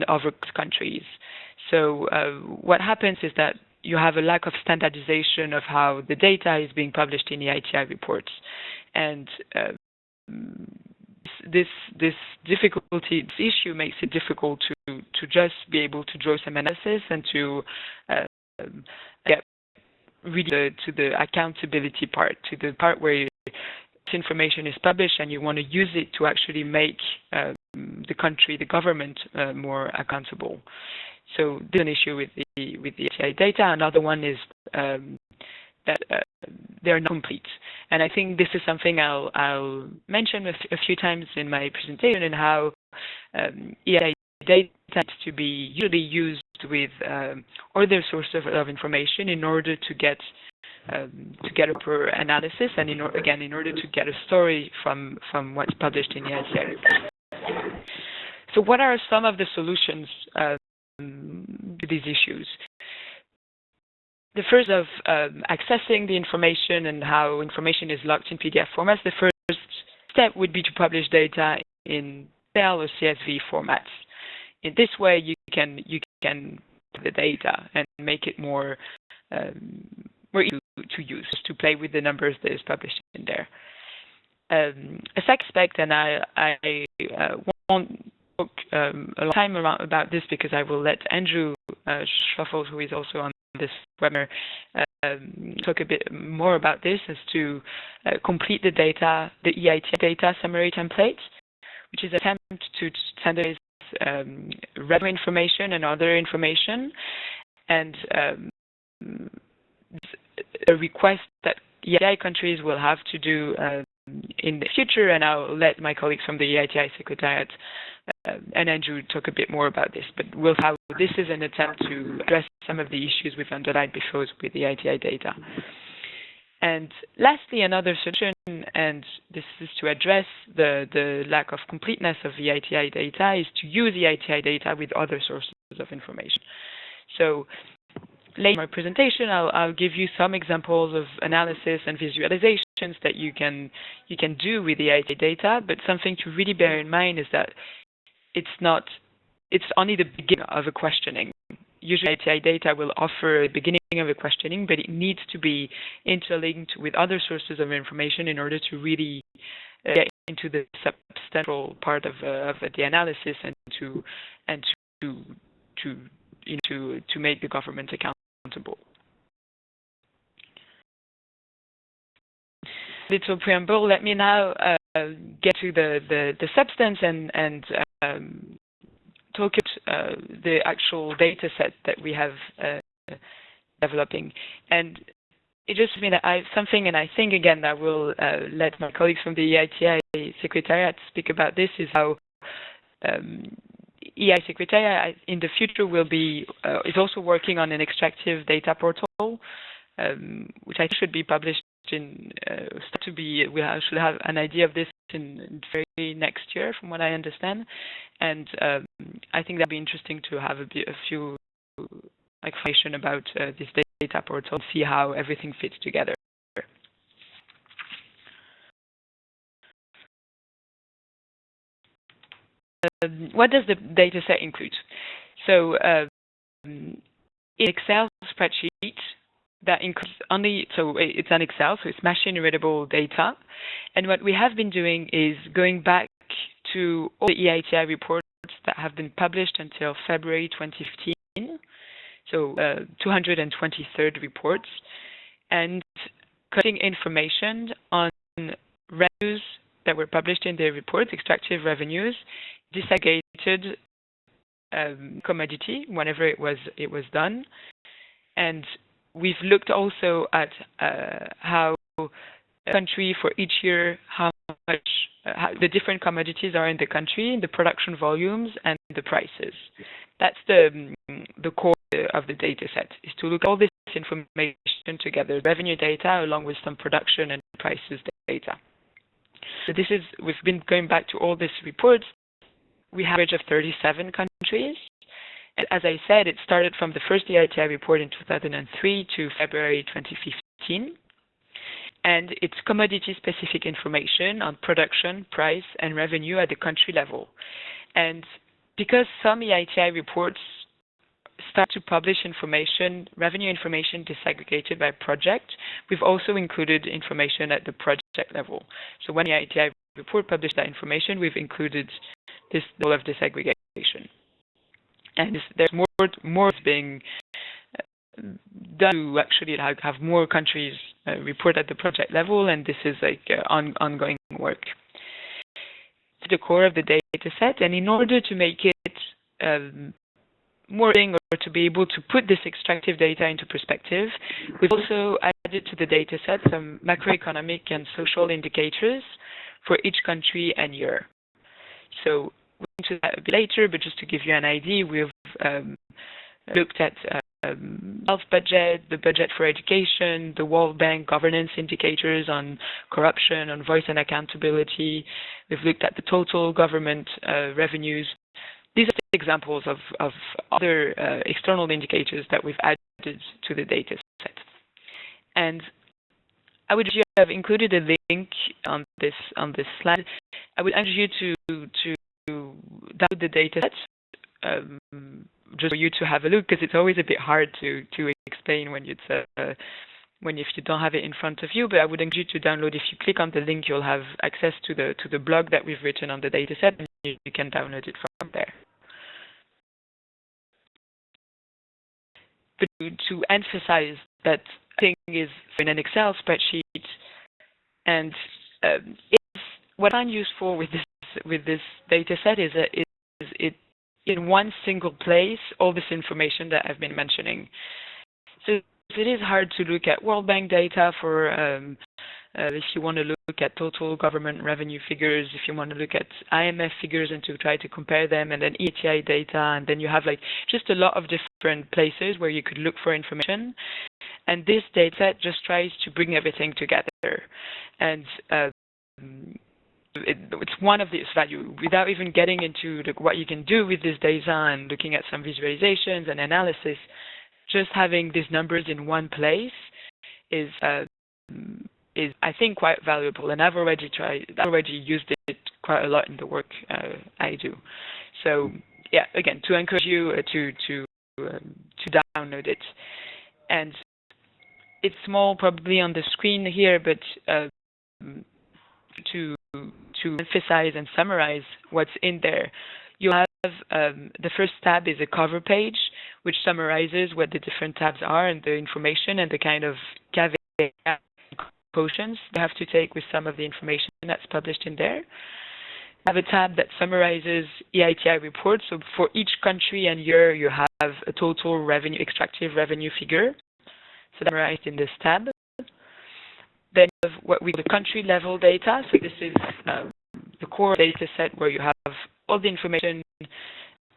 other countries. So what happens is that you have a lack of standardization of how the data is being published in the Eiti reports, and this difficulty, this issue makes it difficult to just be able to draw some analysis and to get really to the accountability part, to the part where this information is published and you want to use it to actually make the country, the government, more accountable. So this is an issue with the Eiti data. Another one is that they're not complete. And I think this is something I'll mention a few times in my presentation, and how Eiti data needs to be usually used with other sources of information in order to get a proper analysis, and in order to get a story from what's published in the Eiti report. So what are some of the solutions to these issues? The first of accessing the information and how information is locked in PDF formats, the first step would be to publish data in Excel or CSV formats. In this way, you can put the data and make it more easy to use, to play with the numbers that is published in there. A second aspect, and I won't talk a long time about this because I will let Andrew Shuffles, who is also on this webinar, talk a bit more about this, is to complete the data, the Eiti data summary template, which is an attempt to standardize revenue information and other information, and a request that Eiti countries will have to do in the future, and I'll let my colleagues from the Eiti Secretariat and Andrew talk a bit more about this, but this is an attempt to address some of the issues we've underlined before with the Eiti data. And lastly, another solution, and this is to address the lack of completeness of the Eiti data, is to use the Eiti data with other sources of information. So later in my presentation, I'll give you some examples of analysis and visualizations that you can do with the Eiti data, but something to really bear in mind is that it's only the beginning of a questioning. Usually Eiti data will offer a beginning of a questioning, but it needs to be interlinked with other sources of information in order to really get into the substantial part of the analysis and to make the government accountable. Little preamble. Let me now get to the substance and talk about the actual data set that we have developing. And it just means that and I think again I will let my colleagues from the Eiti Secretariat speak about this, is how Eiti Secretariat in the future is also working on an extractive data portal, which I think should be published we should have an idea of this in very next year, from what I understand. And I think that'd be interesting to have a few information about this data portal and see how everything fits together. What does the data set include? So in Excel spreadsheet, that includes it's an Excel, so it's machine-readable data. And what we have been doing is going back to all the Eiti reports that have been published until February 2015, so 223rd reports, and collecting information on revenues that were published in the reports, extractive revenues, disaggregated commodity whenever it was done. And we've looked also at how a country for each year, how much the different commodities are in the country, the production volumes, and the prices. That's the core of the data set, is to look at all this information together, revenue data along with some production and prices data. So we've been going back to all these reports. We have an average of 37 countries. And as I said, it started from the first Eiti report in 2003 to February 2015. And it's commodity-specific information on production, price, and revenue at the country level. And because some EITI reports start to publish revenue information disaggregated by project, we've also included information at the project level. So when the EITI report published that information, we've included this level of disaggregation. And there's more being done to actually have more countries report at the project level, and this is like ongoing work. It's the core of the data set, and in order to make it more or to be able to put this extractive data into perspective, we've also added to the data set some macroeconomic and social indicators for each country and year. So we'll go into that a bit later, but just to give you an idea, we've looked at health budget, the budget for education, the World Bank governance indicators on corruption, on voice and accountability. We've looked at the total government revenues. These are examples of other external indicators that we've added to the data set. And I would, if you have included a link on this slide, I would encourage you to download the data set just for you to have a look, because it's always a bit hard to explain when if you don't have it in front of you. But I would encourage you to download. If you click on the link, you'll have access to the blog that we've written on the data set, and you can download it from there. But to emphasize that thing is in an Excel spreadsheet, and what I'm useful with this data set is it in one single place all this information that I've been mentioning. So it is hard to look at World Bank data for if you want to look at total government revenue figures, if you want to look at IMF figures and to try to compare them, and then EITI data, and then you have like just a lot of different places where you could look for information. And this data set just tries to bring everything together. And it's one of its value, without even getting into what you can do with this data and looking at some visualizations and analysis. Just having these numbers in one place is I think quite valuable, and I've already used it quite a lot in the work I do. So yeah, again, to encourage you to download it. And it's small probably on the screen here, but to emphasize and summarize what's in there, you'll have the first tab is a cover page, which summarizes what the different tabs are and the information and the kind of caveat precautions they have to take with some of the information that's published in there. I have a tab that summarizes EITI reports. So for each country and year, you have a total revenue, extractive revenue figure. So that's summarized in this tab. Then you have what we call the country level data. So this is the core data set where you have all the information,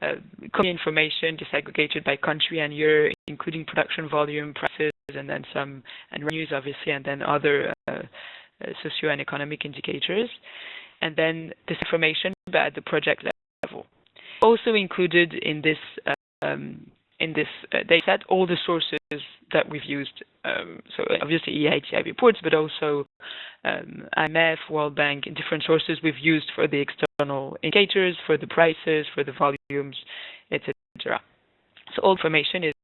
disaggregated by country and year, including production volume, prices, and then some and revenues, obviously, and then other socio and economic indicators. And then this information but at the project level. Also included in this data set all the sources that we've used. So obviously EITI reports, but also IMF, World Bank, and different sources we've used for the external indicators, for the prices, for the volumes, etc. So all information is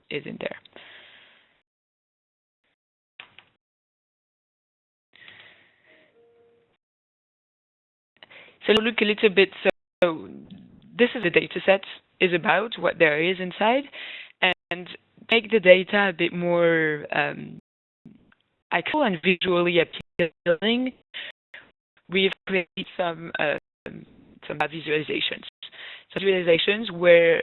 in there. So look a little bit. So this is the data set is about, what there is inside, and make the data a bit more accessible and visually appealing. We've created some visualizations. So visualizations where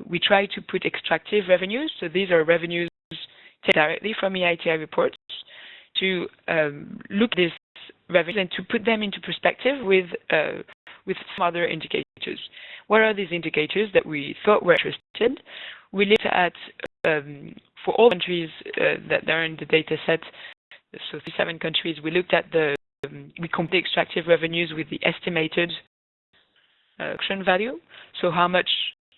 we try to put extractive revenues. So these are revenues taken directly from EITI reports to look at these revenues and to put them into perspective with some other indicators. What are these indicators that we thought were interested? We looked at, for all countries that are in the data set, so 37 countries, we looked at we compared the extractive revenues with the estimated production value. So how much,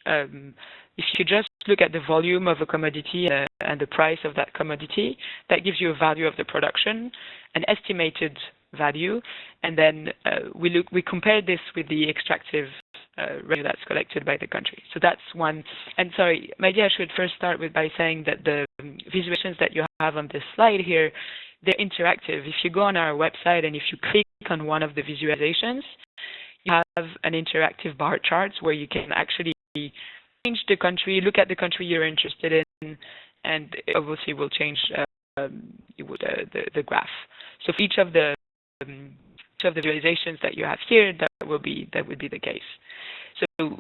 if you just look at the volume of a commodity and the price of that commodity, that gives you a value of the production, an estimated value, and then we compared this with the extractive revenue that's collected by the country. So that's one. And sorry, maybe I should first start by saying that the visualizations that you have on this slide here, they're interactive. If you go on our website and if you click on one of the visualizations, you have an interactive bar chart where you can actually change the country, look at the country you're interested in, and it obviously will change the graph. So for each of the visualizations that you have here, that would be the case. So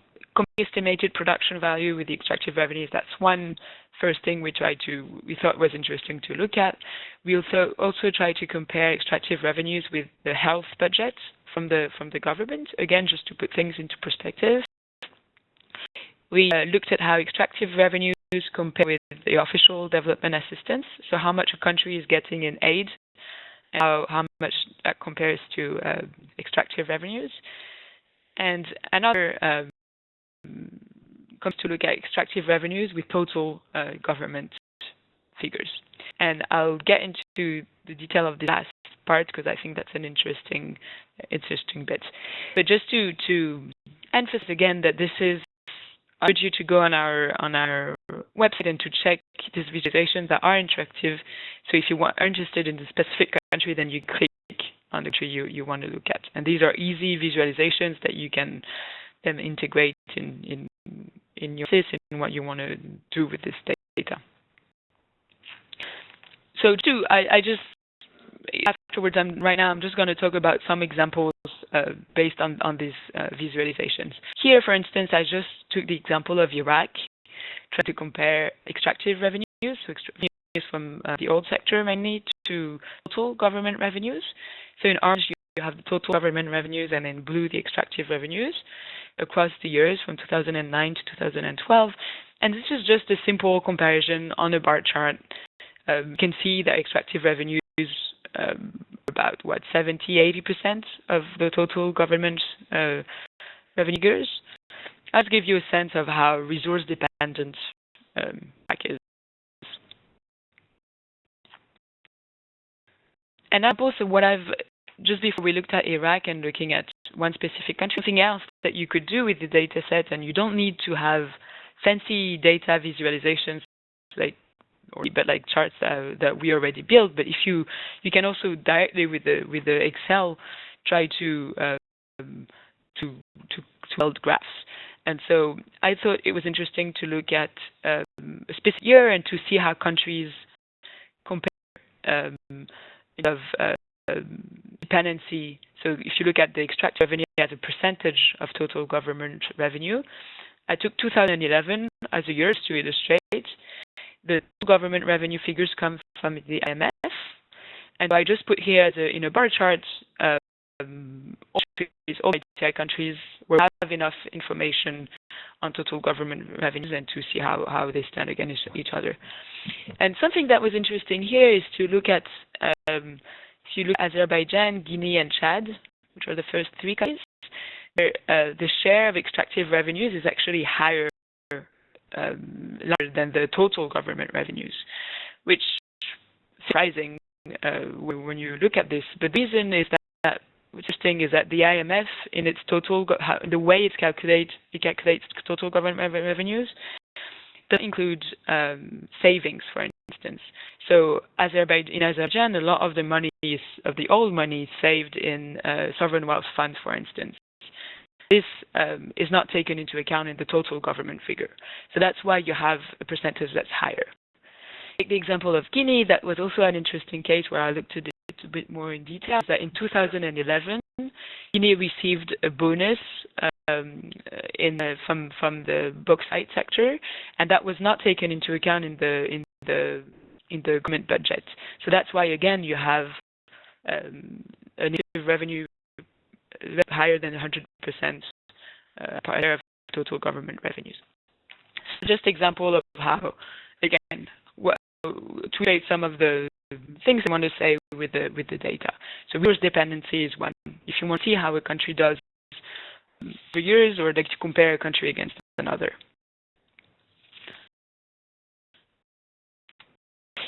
estimated production value with the extractive revenues, that's one first thing we thought was interesting to look at. We also try to compare extractive revenues with the health budget from the government, again, just to put things into perspective. We looked at how extractive revenues compare with the official development assistance, so how much a country is getting in aid, and how much that compares to extractive revenues. And another comes to look at extractive revenues with total government figures. And I'll get into the detail of the last part because I think that's an interesting bit. But just to emphasize again that this is, I urge you to go on our website and to check these visualizations that are interactive. So if you are interested in the specific country, then you click on the country you want to look at. And these are easy visualizations that you can then integrate in your system in what you want to do with this data. So afterwards, right now I'm just going to talk about some examples based on these visualizations. Here, for instance, I just took the example of Iraq, trying to compare extractive revenues, so revenues from the oil sector mainly, to total government revenues. So in orange, you have the total government revenues, and in blue, the extractive revenues across the years from 2009 to 2012. And this is just a simple comparison on a bar chart. You can see that extractive revenues about 70–80% of the total government revenue figures. I'll give you a sense of how resource dependent Iraq is. And also what just before we looked at Iraq and looking at one specific country, something else that you could do with the data set, and you don't need to have fancy data visualizations but like charts that we already built. But if you can also directly with the Excel try to build graphs. And so I thought it was interesting to look at a specific year and to see how countries compare dependency. So if you look at the extractive revenue as a percentage of total government revenue, I took 2011 as a year to illustrate. The government revenue figures come from the IMF, and I just put here in a bar chart all countries where we have enough information on total government revenues and to see how they stand against each other. And something that was interesting here is to look at if you look at Azerbaijan, Guinea, and Chad, which are the first three countries, where the share of extractive revenues is actually higher, larger than the total government revenues, which is surprising when you look at this. But the reason is that what's interesting is that the IMF, in its total, the way it calculates total government revenues, doesn't include savings, for instance. So in Azerbaijan, a lot of the old money is saved in sovereign wealth funds, for instance. This is not taken into account in the total government figure. So that's why you have a percentage that's higher. Take the example of Guinea. That was also an interesting case where I looked at it a bit more in detail. That in 2011, Guinea received a bonus from the bauxite sector, and that was not taken into account in the government budget. So that's why again you have an revenue higher than 100% of total government revenues. So just example of how, again, to create some of the things I want to say with the data. So resource dependency is one. If you want to see how a country does for years, or like to compare a country against another.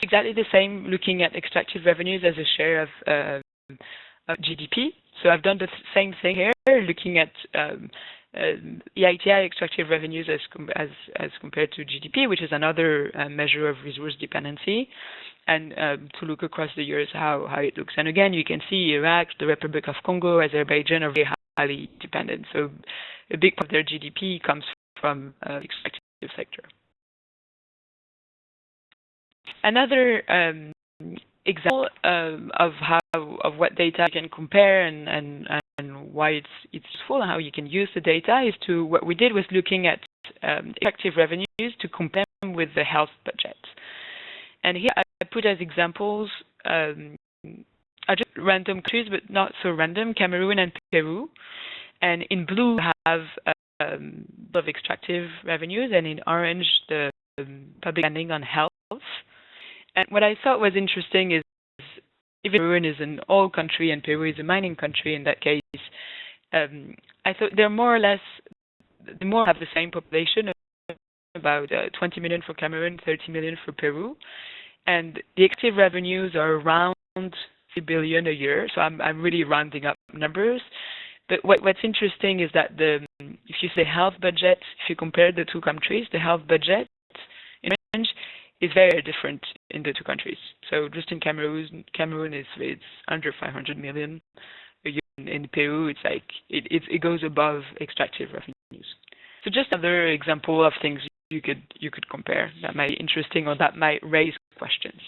Exactly the same looking at extractive revenues as a share of GDP. So I've done the same thing here, looking at EITI, extractive revenues, as compared to GDP, which is another measure of resource dependency, and to look across the years how it looks. And again, you can see Iraq, the Republic of Congo, Azerbaijan are very highly dependent. So a big part of their GDP comes from the extractive sector. Another example of what data you can compare and why it's useful and how you can use the data is to what we did was looking at extractive revenues to compare them with the health budget. And here I put as examples are just random countries, but not so random, Cameroon and Peru. And in blue have of extractive revenues, and in orange the public spending on health. And what I thought was interesting is, even Cameroon is an oil country and Peru is a mining country in that case, I thought they more have the same population, about 20 million for Cameroon, 30 million for Peru, and the extractive revenues are around 3 billion a year. So I'm really rounding up numbers. But what's interesting is that if you say health budget, if you compare the two countries, the health budget in orange is very different in the two countries. So just in Cameroon it's under 500 million a year. In Peru, it's like it goes above extractive revenues. So just another example of things you could compare that might be interesting or that might raise questions.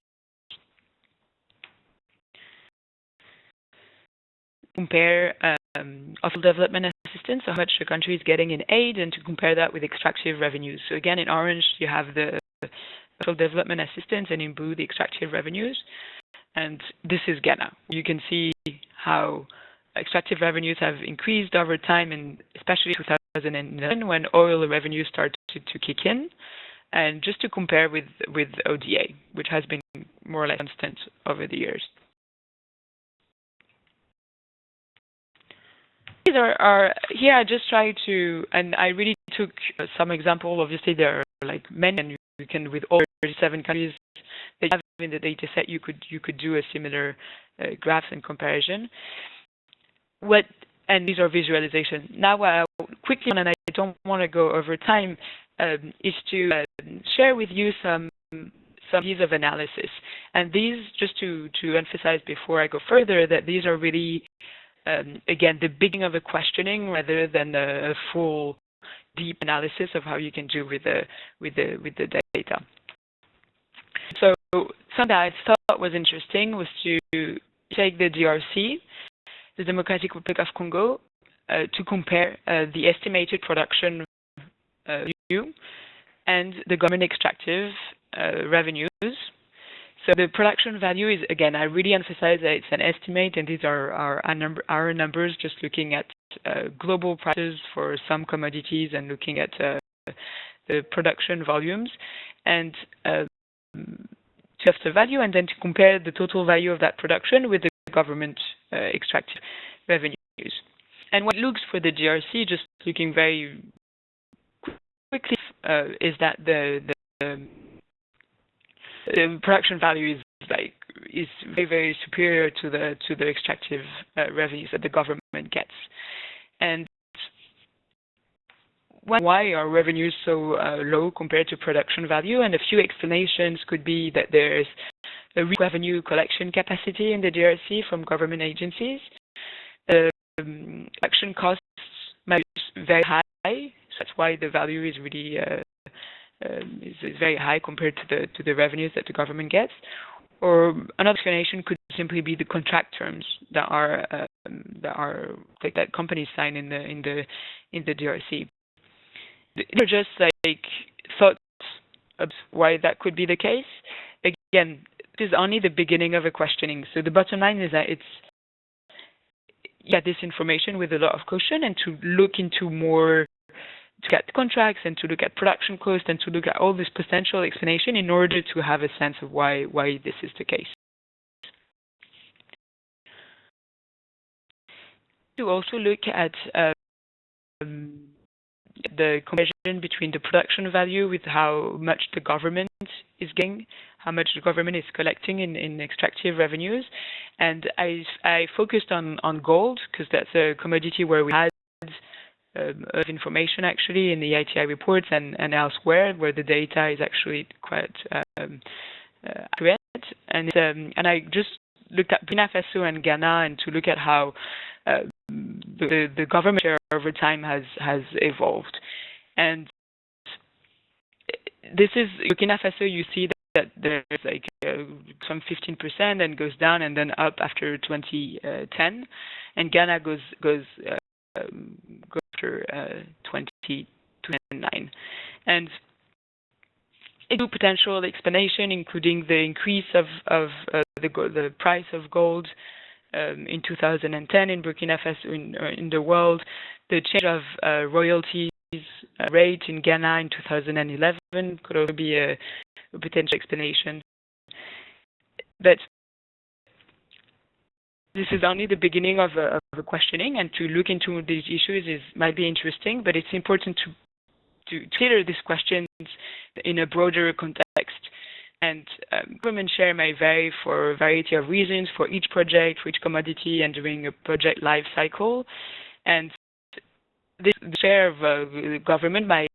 Compare offshore development assistance, how much the country is getting in aid, and to compare that with extractive revenues. So again, in orange you have the offshore development assistance, and in blue the extractive revenues. And this is Ghana. You can see how extractive revenues have increased over time, and especially 2011 when oil revenues started to kick in. And just to compare with ODA, which has been more or less constant over the years. These are here. I just tried to, and I really took some example. Obviously, there are like many, and you can with all 37 countries that you have in the data set, you could do a similar graphs and comparison. And these are visualization. Now, quickly, and I don't want to go over time, is to share with you some pieces of analysis. And these, just to emphasize before I go further, that these are really again the beginning of a questioning rather than a full deep analysis of how you can do with the data. So something that I thought was interesting was to take the DRC, the Democratic Republic of Congo, to compare the estimated production value and the government extractive revenues. So the production value is, again, I really emphasize that it's an estimate, and these are our numbers, just looking at global prices for some commodities and looking at the production volumes, and just the value, and then to compare the total value of that production with the government extractive revenues. And what looks for the DRC, just looking very quickly, is that the production value is very, very superior to the extractive revenues that the government gets. And why are revenues so low compared to production value? And a few explanations could be that there's a revenue collection capacity in the DRC from government agencies. Collection costs might be very high, so that's why the value is really is very high compared to the revenues that the government gets. Or another explanation could simply be the contract terms that companies sign in the DRC. These are just like thoughts of why that could be the case. Again, this is only the beginning of a questioning. So the bottom line is that this information with a lot of caution, and to look into more, to get contracts and to look at production cost and to look at all this potential explanation in order to have a sense of why this is the case. To also look at the comparison between the production value with how much the government is getting, how much the government is collecting in extractive revenues. And I focused on gold because that's a commodity where we had of information actually in the ITI reports and elsewhere, where the data is actually quite accurate. And I just looked at Burkina Faso and Ghana, and to look at how the government share over time has evolved. And this is Burkina Faso. You see that there's like some 15% and goes down and then up after 2010, and Ghana goes after 2009, and it do potential explanation, including the increase of the price of gold in 2010 in Burkina Faso in the world, the change of royalties rate in Ghana in 2011 could also be a potential explanation. But this is only the beginning of a questioning, and to look into these issues might be interesting, but it's important to consider these questions in a broader context. And government share may vary for a variety of reasons for each project, for each commodity, and during a project life cycle. And this share of government might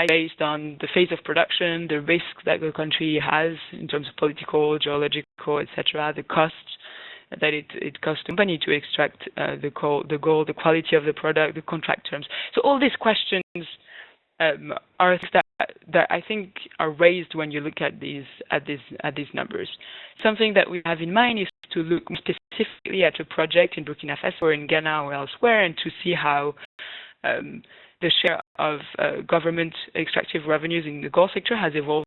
based on the phase of production, the risk that the country has in terms of political, geological, etc., the costs that it costs the company to extract the gold, the quality of the product, the contract terms. So all these questions are things that I think are raised when you look at these numbers. Something that we have in mind is to look specifically at a project in Burkina Faso or in Ghana or elsewhere, and to see how the share of government extractive revenues in the gold sector has evolved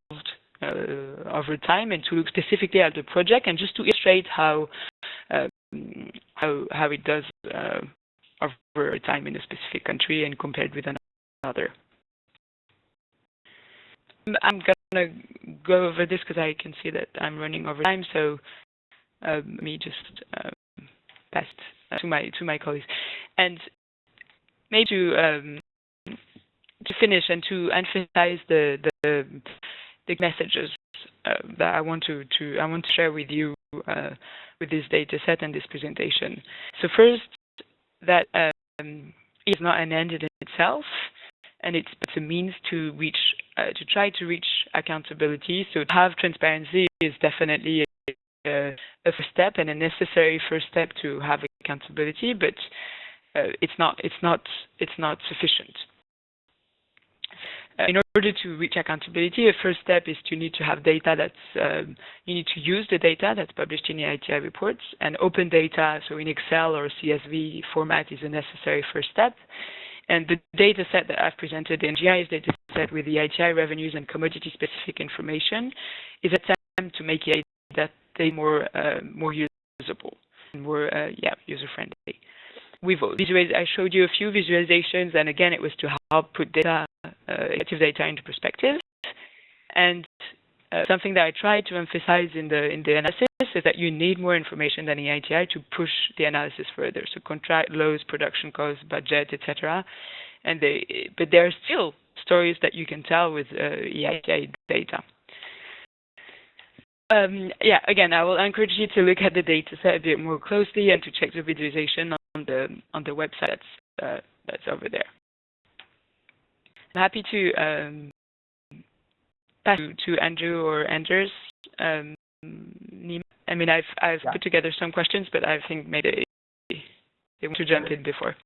over time, and to look specifically at the project, and just to illustrate how it does over time in a specific country and compared with another. I'm gonna go over this because I can see that I'm running over time, so let me just pass to my colleagues, and maybe to finish and to emphasize the messages that I want to share with you with this data set and this presentation. So first, that is not an end in itself, and it's a means to try to reach accountability. So to have transparency is definitely a first step and a necessary first step to have accountability, but it's not sufficient. In order to reach accountability, a first step is to need to have data that's you need to use the data that's published in the ITI reports, and open data, so in Excel or CSV format, is a necessary first step. And the data set that I've presented, the NGI's data set with the ITI revenues and commodity specific information, is an attempt to make it that they more usable and more user friendly. I showed you a few visualizations, and again, it was to help put data, active data, into perspective. And something that I tried to emphasize in the analysis is that you need more information than the ITI to push the analysis further. So contract loads, production costs, budget, etc. But there are still stories that you can tell with EITI data. Again, I will encourage you to look at the data set a bit more closely and to check the visualization on the website that's over there. I'm happy to pass to Andrew or Anders. I mean, I've put together some questions, but I think maybe they want to jump in before.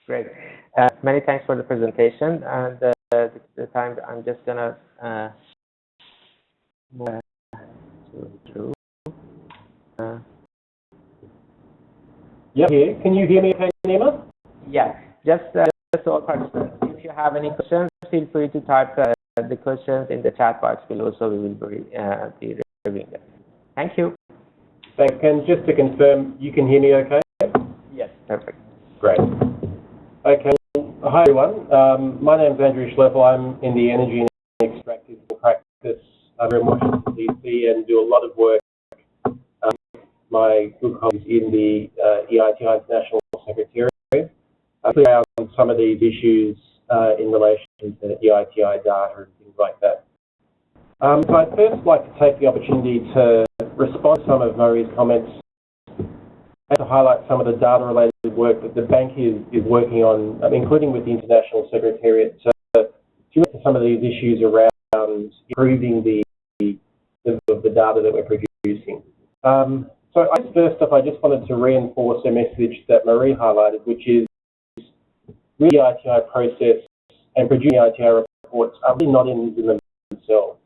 Great. Many thanks for the presentation. And the time, I'm just gonna move through. Here. Can you hear me okay, Nima? Yeah. Just all participants, if you have any questions, feel free to type the questions in the chat box below, so we will be reviewing them. Thank you. Thanks. And just to confirm, you can hear me okay? Yes, perfect. Great. Okay. Hi, everyone. My name is Andrew Schleppel. I'm in the energy and extractive practice over in Washington, D.C., and do a lot of work with my good colleagues in the EITI International Secretariat, around some of these issues in relation to EITI data and things like that. So I'd first like to take the opportunity to respond to some of Marie's comments to highlight some of the data-related work that the bank is working on, including with the International Secretariat, to look at some of these issues around improving the data that we're producing. So first off, I just wanted to reinforce a message that Marie highlighted, which is really the ITI process and producing ITI reports are really not ends in themselves.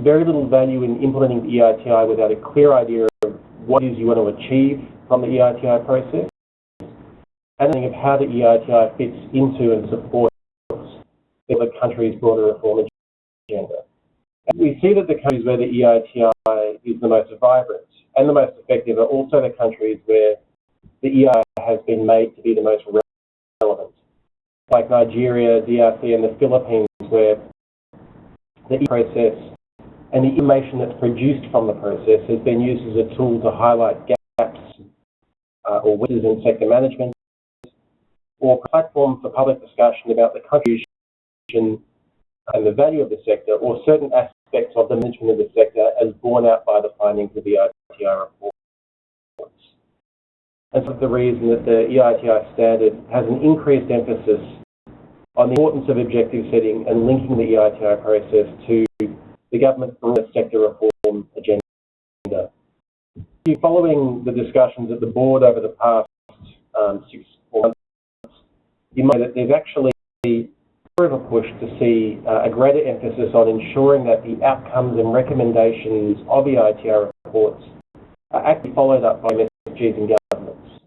Very little value in implementing the EITI without a clear idea of what it is you want to achieve from the EITI process, and of how the EITI fits into and supports the country's broader reform agenda. And we see that the countries where the EITI is the most vibrant and the most effective are also the countries where the EITI has been made to be the most relevant, like Nigeria, DRC, and the Philippines, where the process and the information that's produced from the process has been used as a tool to highlight gaps or weaknesses in sector management, or a platform for public discussion about the contribution and the value of the sector, or certain aspects of the management of the sector as borne out by the findings of the EITI reports. And so the reason that the EITI standard has an increased emphasis on the importance of objective setting and linking the EITI process to the government's broader sector reform agenda. Following the discussions at the board over the past 6 months, you might know that there's actually more of a push to see a greater emphasis on ensuring that the outcomes and recommendations of the EITI reports are actually followed up by MSGs and governments.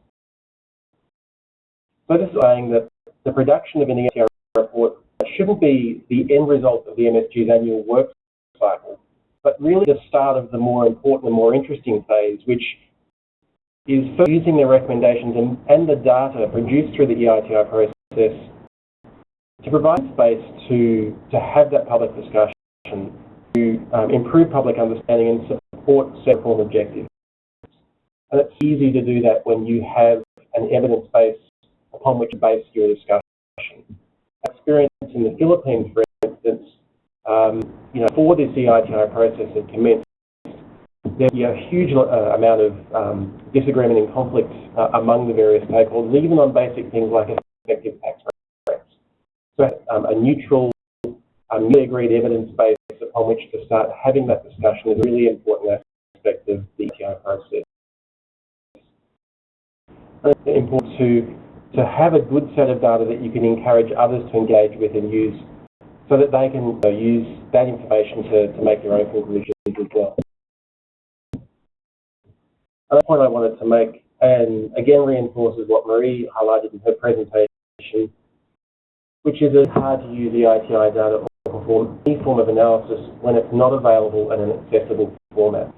So this is saying that the production of an EITI report shouldn't be the end result of the MSG's annual work cycle, but really the start of the more important and more interesting phase, which is using the recommendations and the data produced through the EITI process to provide space to have that public discussion, to improve public understanding and support set reform objectives. And it's easy to do that when you have an evidence base upon which to base your discussion. Experience in the Philippines, for instance, for this EITI process had commenced, there'd be a huge amount of disagreement and conflict among the various stakeholders, even on basic things like effective tax rates. So a neutral, newly agreed evidence base upon which to start having that discussion is a really important aspect of the EITI process. It's important to have a good set of data that you can encourage others to engage with and use, so that they can use that information to make their own conclusions as well. Another point I wanted to make, and again reinforces what Marie highlighted in her presentation, which is it's hard to use the EITI data or perform any form of analysis when it's not available in an accessible format.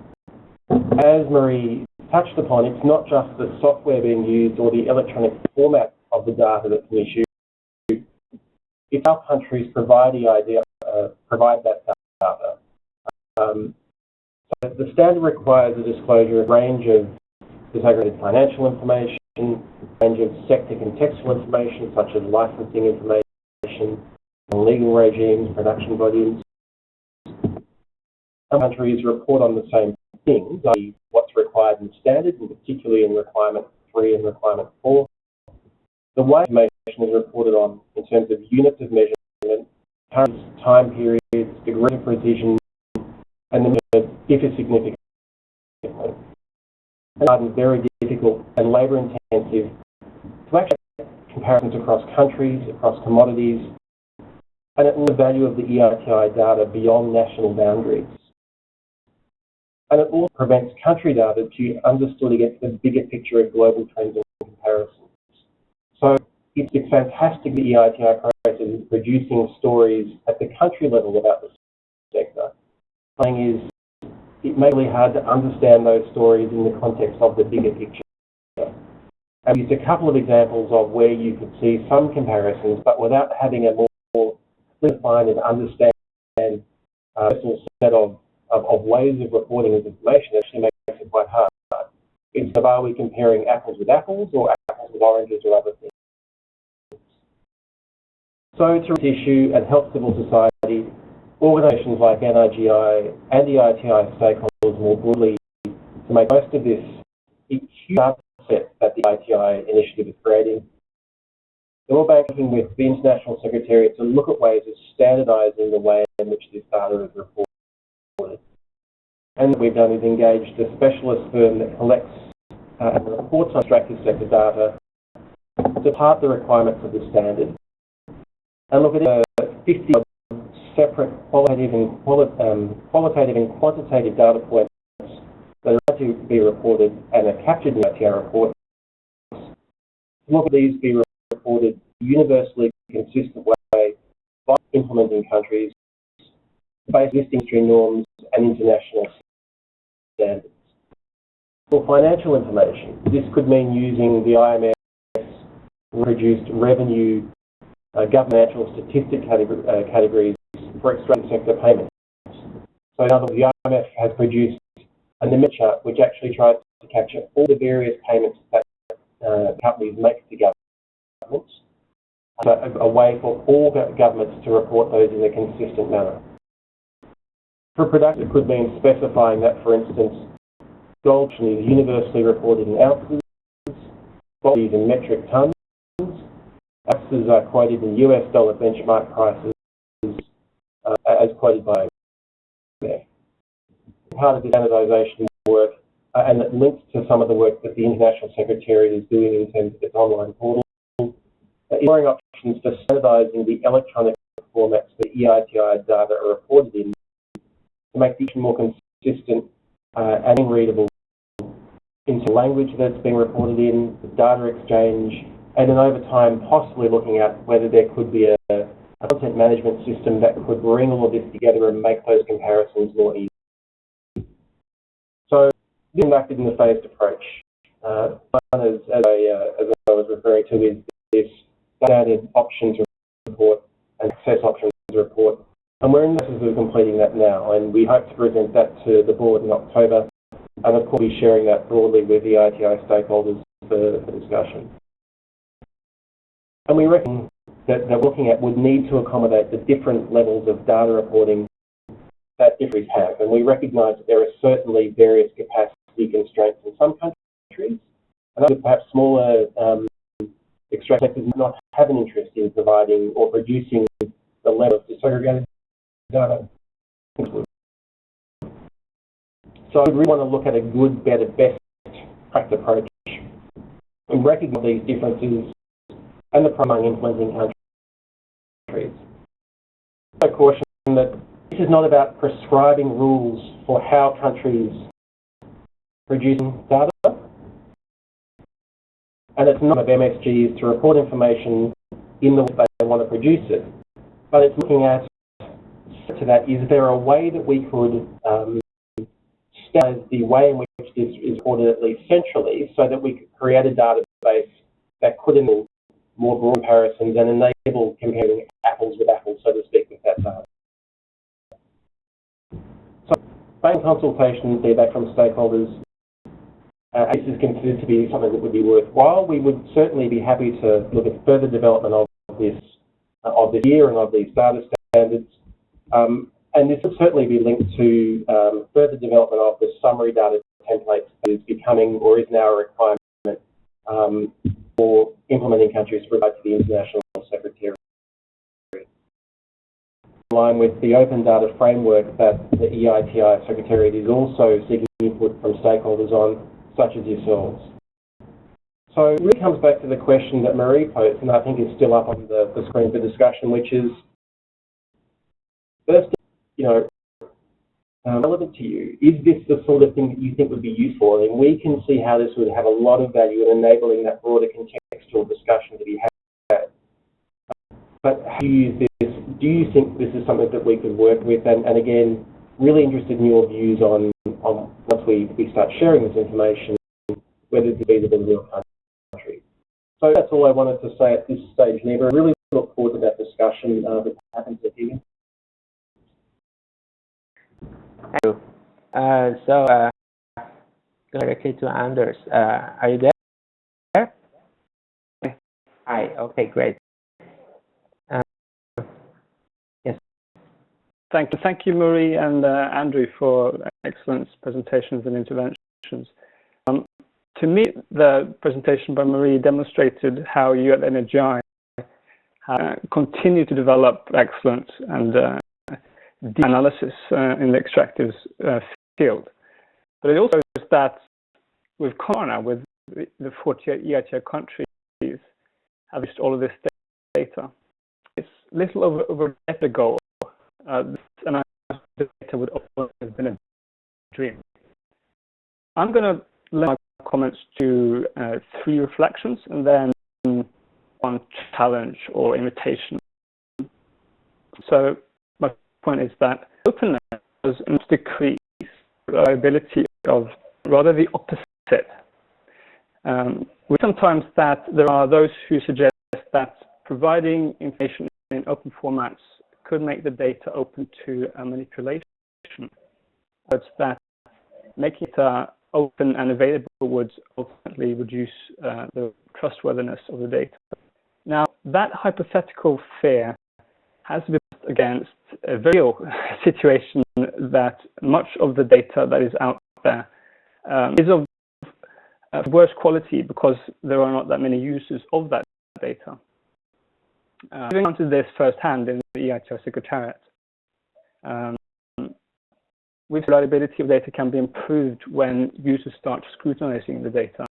As Marie touched upon, it's not just the software being used or the electronic format of the data that's an issue. If our countries provide that data, so the standard requires the disclosure of a range of disaggregated financial information, a range of sector contextual information such as licensing information, legal regimes, production volumes. Some countries report on the same things, i.e. what's required in standard, and particularly in requirement 3 and requirement 4. The way information is reported on in terms of units of measurement, current time periods, degree of precision, and the differ significantly. It's very difficult and labour intensive to actually make comparisons across countries, across commodities, and it the value of the EITI data beyond national boundaries. And it also prevents country data to be understood against the bigger picture of global trends and comparisons. So it's fantastic the EITI process is producing stories at the country level about the sector. The thing is, it may be really hard to understand those stories in the context of the bigger picture. I've used a couple of examples of where you could see some comparisons, but without having a more defined and understand personal set of ways of reporting this information, actually makes it quite hard. It's are we comparing apples with apples or apples with oranges or other things? So to this issue and help civil society, organisations like NRGI and the ITI stakeholders more broadly to make most of this huge data set that the ITI initiative is creating. So we're working with the International Secretariat to look at ways of standardising the way in which this data is reported. And what we've done is engaged a specialist firm that collects and reports on extractive sector data to part the requirements of the standard and look at 50 separate qualitative and quantitative data points that are to be reported and are captured in the ITI report. Look at these be reported universally consistent way by implementing countries based on industry norms and international standards. For financial information, this could mean using the IMF's reduced revenue governmental statistic categories for extractive sector payments. So in other words, the IMF has produced a limit chart which actually tries to capture all the various payments that companies make to governments, a way for all governments to report those in a consistent manner. For production, it could mean specifying that, for instance, gold is universally reported in ounces, gold is in metric tons, ounces are quoted in US dollar benchmark prices as quoted by there. Part of the standardisation work, and it links to some of the work that the International Secretariat is doing in terms of its online portal, exploring options for standardising the electronic formats that EITI data are reported in to make the more consistent and readable into language that's being reported in, the data exchange, and then over time possibly looking at whether there could be a content management system that could bring all of this together and make those comparisons more easy. So this is conducted in a phased approach. One, as I was referring to, is this standard options report and access options report. And we're in the process of completing that now, and we hope to present that to the board in October, and of course be sharing that broadly with the ITI stakeholders for discussion. And we reckon that looking at would need to accommodate the different levels of data reporting that different have, and we recognise that there are certainly various capacity constraints in some countries, and other perhaps smaller extract sectors do not have an interest in providing or producing the level of disaggregated data. So we really want to look at a good, better, best practice approach and recognise these differences and the problem among implementing countries. I caution that this is not about prescribing rules for how countries produce data, and it's not of MSGs to report information in the way they want to produce it, but it's looking at to that, is there a way that we could standardize the way in which this is reported, at least centrally, so that we could create a database that could enable more broad comparisons and enable comparing apples with apples, so to speak, with that data. So, based on consultation and feedback from stakeholders, this is considered to be something that would be worthwhile. We would certainly be happy to look at further development of this year and of these data standards. And this will certainly be linked to further development of the summary data templates that is becoming or is now a requirement for implementing countries to provide to the International Secretariat. In line with the open data framework that the EITI Secretariat is also seeking input from stakeholders on, such as yourselves. So it really comes back to the question that Marie posed, and I think is still up on the screen for discussion, which is, first, relevant to you. Is this the sort of thing that you think would be useful? And we can see how this would have a lot of value in enabling that broader contextual discussion to be had. But how do you use this? Do you think this is something that we could work with? And again, really interested in your views on once we start sharing this information, whether it's feasible in your country. So that's all I wanted to say at this stage, Neva. I really look forward to that discussion that happens this evening. Thank you. Directly to Anders. Are you there? Hi. Okay, great. Yes. Thank you, Marie and Andrew, for excellent presentations and interventions. To me, the presentation by Marie demonstrated how you at NRGI continue to develop excellent and deep analysis in the extractives field. But it also is that with Corona, with the 48 EITI countries have reached all of this data. It's little over a decade ago, and the data would always have been a dream. I'm going to limit my comments to 3 reflections and then 1 challenge or invitation. So my point is that openness does not decrease reliability of, rather the opposite. We sometimes that there are those who suggest that providing information in open formats could make the data open to manipulation. But that making it open and available would ultimately reduce the trustworthiness of the data. Now, that hypothetical fear has to be against a real situation that much of the data that is out there is of worse quality because there are not that many users of that data. I've encountered this firsthand in the EITI Secretariat. With reliability of data can be improved when users start scrutinizing the data.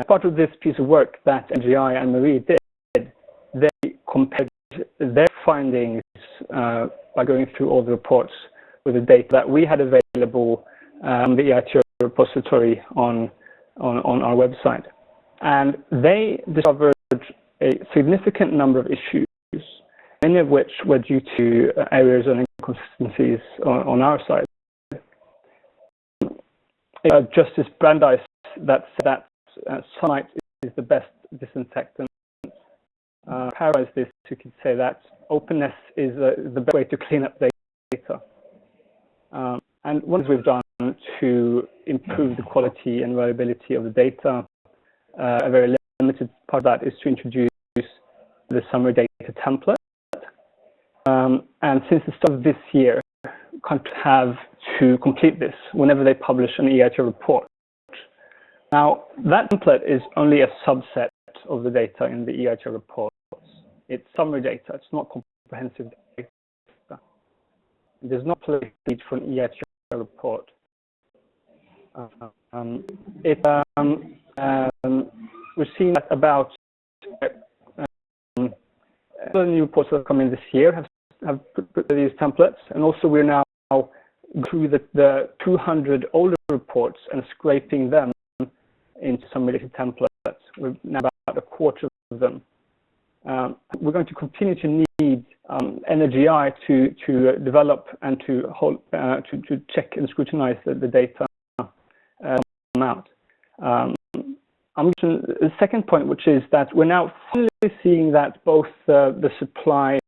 Part of this piece of work that NGI and Marie did, they compared their findings by going through all the reports with the data that we had available on the EITI repository on our website. And they discovered a significant number of issues, many of which were due to errors and inconsistencies on our side. Justice Brandeis that said that sunlight is the best disinfectant. Paraphrase this, you could say that openness is the best way to clean up data. And what we've done to improve the quality and reliability of the data, a very limited part of that is to introduce the summary data template. And since the start of this year, countries have to complete this whenever they publish an EITI report. Now, that template is only a subset of the data in the EITI reports. It's summary data, it's not comprehensive data. There's no place for an EITI report. We've seen that about the new reports that have come in this year have put these templates, and also we're now through the 200 older reports and scraping them into some related templates. We're now about a quarter of them. We're going to continue to need NRGI to develop and to check and scrutinize the data out. I'm mentioning the second point, which is that we're now finally seeing that both the supply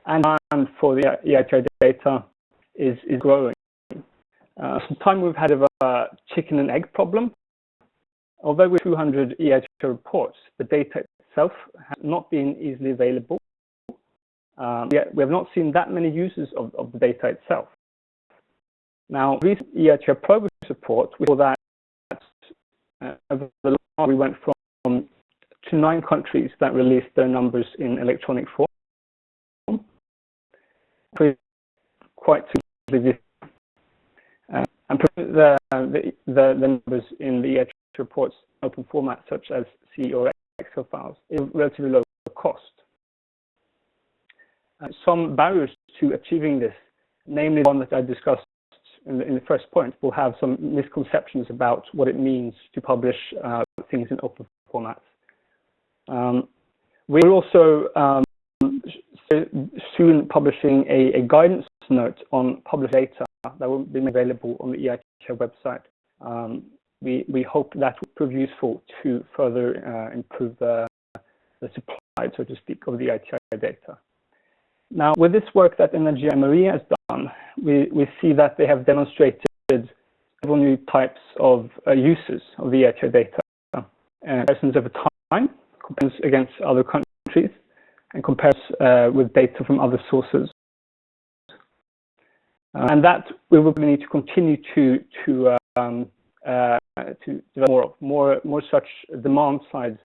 and demand for the EITI data is growing. Some time we've had a chicken and egg problem. Although with 200 EITI reports, the data itself has not been easily available. Yet we have not seen that many users of the data itself. Now, recent EITI progress report, we saw that over the last we went from to 9 countries that released their numbers in electronic form. Quite significantly, and the numbers in the EITI reports open format, such as C or Excel files, is relatively low cost. Some barriers to achieving this, namely one that I discussed in the first point, will have some misconceptions about what it means to publish things in open formats. We're also soon publishing a guidance note on published data that will be made available on the EITI website. We hope that will prove useful to further improve the supply, so to speak, of the EITI data. Now, with this work that NRGI and Marie has done, we see that they have demonstrated several new types of uses of the EITI data. Comparisons over time, compares against other countries, and compares with data from other sources. And that we will need to continue to to develop more such demand side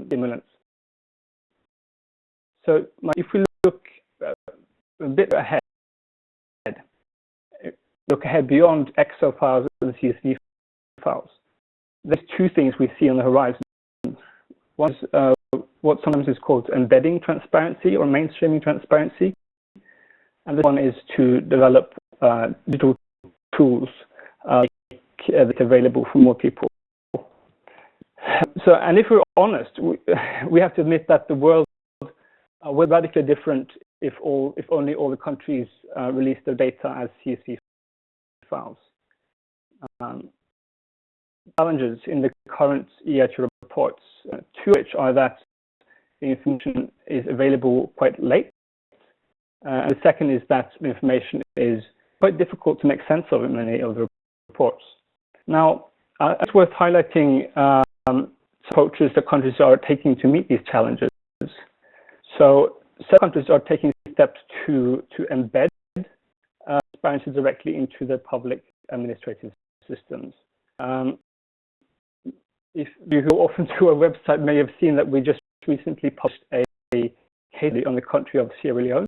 stimulants. So if we look a bit ahead, look ahead beyond Excel files and CSV files, there's two things we see on the horizon. One is what sometimes is called embedding transparency or mainstreaming transparency, and this one is to develop digital tools that's available for more people. So, and if we're honest, we have to admit that the world will be radically different if only all the countries release their data as CSV files. Challenges in the current EIT reports, two of which are that the information is available quite late, and the second is that the information is quite difficult to make sense of in many of the reports. Now, it's worth highlighting some approaches that countries are taking to meet these challenges. So, some countries are taking steps to embed transparency directly into their public administrative systems. If you go often to our website, may have seen that we just recently published a case study on the country of Sierra Leone.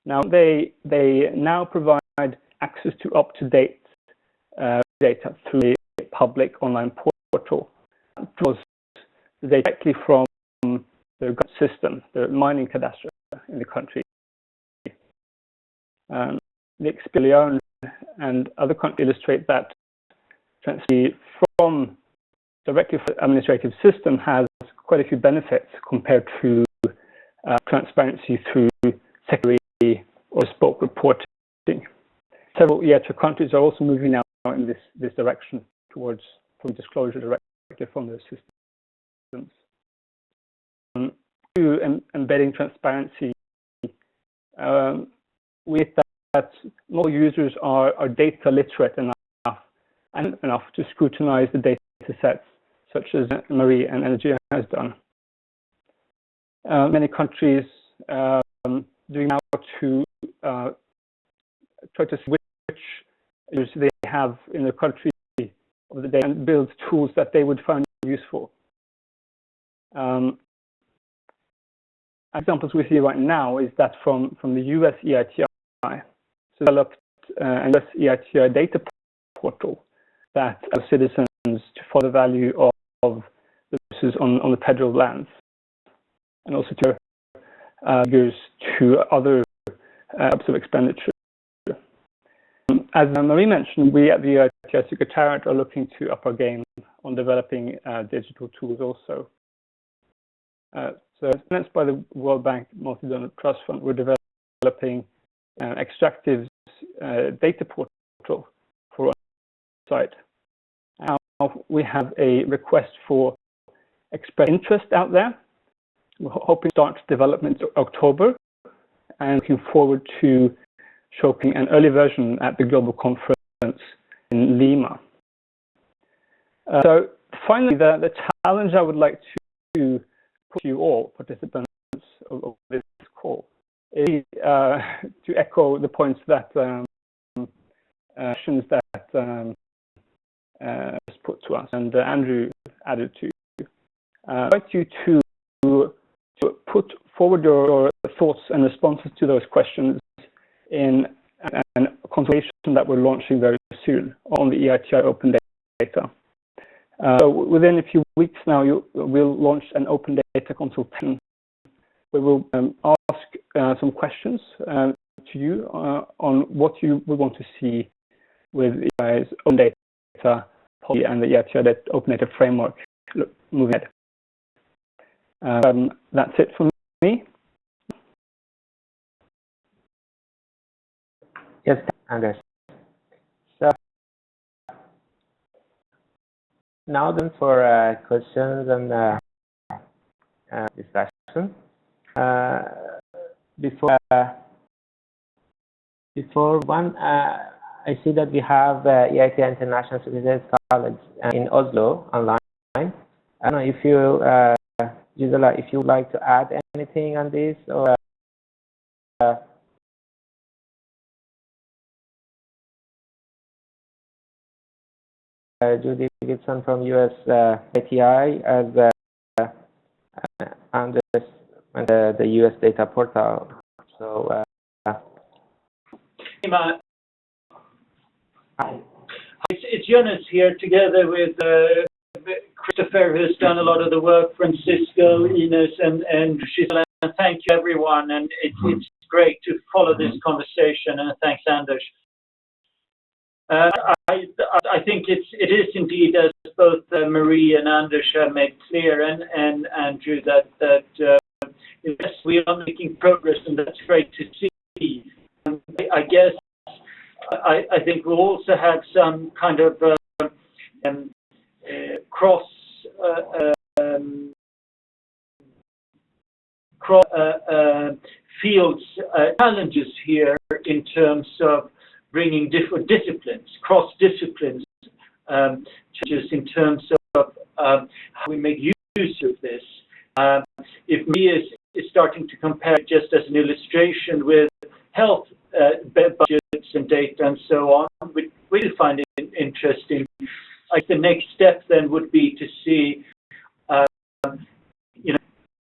Now, they now provide access to up-to-date data through a public online portal. It draws the data directly from the system, the mining cadastre in the country. The experience and other countries illustrate that transparency from directly from the administrative system has quite a few benefits compared to transparency through secondary or bespoke reporting. Several EIT countries are also moving now in this direction towards disclosure directly from their systems. To embedding transparency, with that more users are data literate enough to scrutinize the data sets, such as Marie and Energy has done. Many countries doing now to try to see which users they have in the country of the data and build tools that they would find useful. Examples we see right now is that from the US EITI, developed an US EITI data portal that allows citizens to follow the value of the resources on the federal lands, and also to figures to other types of expenditure. As Marie mentioned, we at the EITI Secretariat are looking to up our game on developing digital tools also. So, financed by the World Bank Multi-Donor Trust Fund, we're developing Extractive's data portal for our site. Now we have a request for express interest out there. We're hoping to start development in October, and looking forward to showcasing an early version at the global conference in Lima. So finally, the challenge I would like to put to you all participants of this call is to echo the points that questions that was put to us and Andrew added to. I invite you to put forward your thoughts and responses to those questions in a consultation that we're launching very soon on the EITI Open Data. So within a few weeks now, we'll launch an open data consultation where we'll ask some questions to you on what you would want to see with EITI's open data policy and the EITI open data framework moving ahead. That's it from me. Yes, Anders. So now then for questions and discussion. Before one, I see that we have EIT International Secretariat College in Oslo online. I don't know if you, Gisela, if you would like to add anything on this, or Judy Gibson from US ATI as Anders and the US data portal. So, it's Jonas here together with Christopher, who's done a lot of the work, Francisco, Ines, and Gisela. And thank you, everyone. And it's great to follow this conversation. And thanks, Anders. I think it is indeed, as both Marie and Anders have made clear, and Andrew, that yes, we are making progress, and that's great to see. I guess I think we'll also have some kind of cross fields challenges here in terms of bringing different disciplines, cross disciplines, challenges in terms of how we make use of this. If me is starting to compare just as an illustration with health budgets and data and so on, we do find it interesting. Like the next step then would be to see,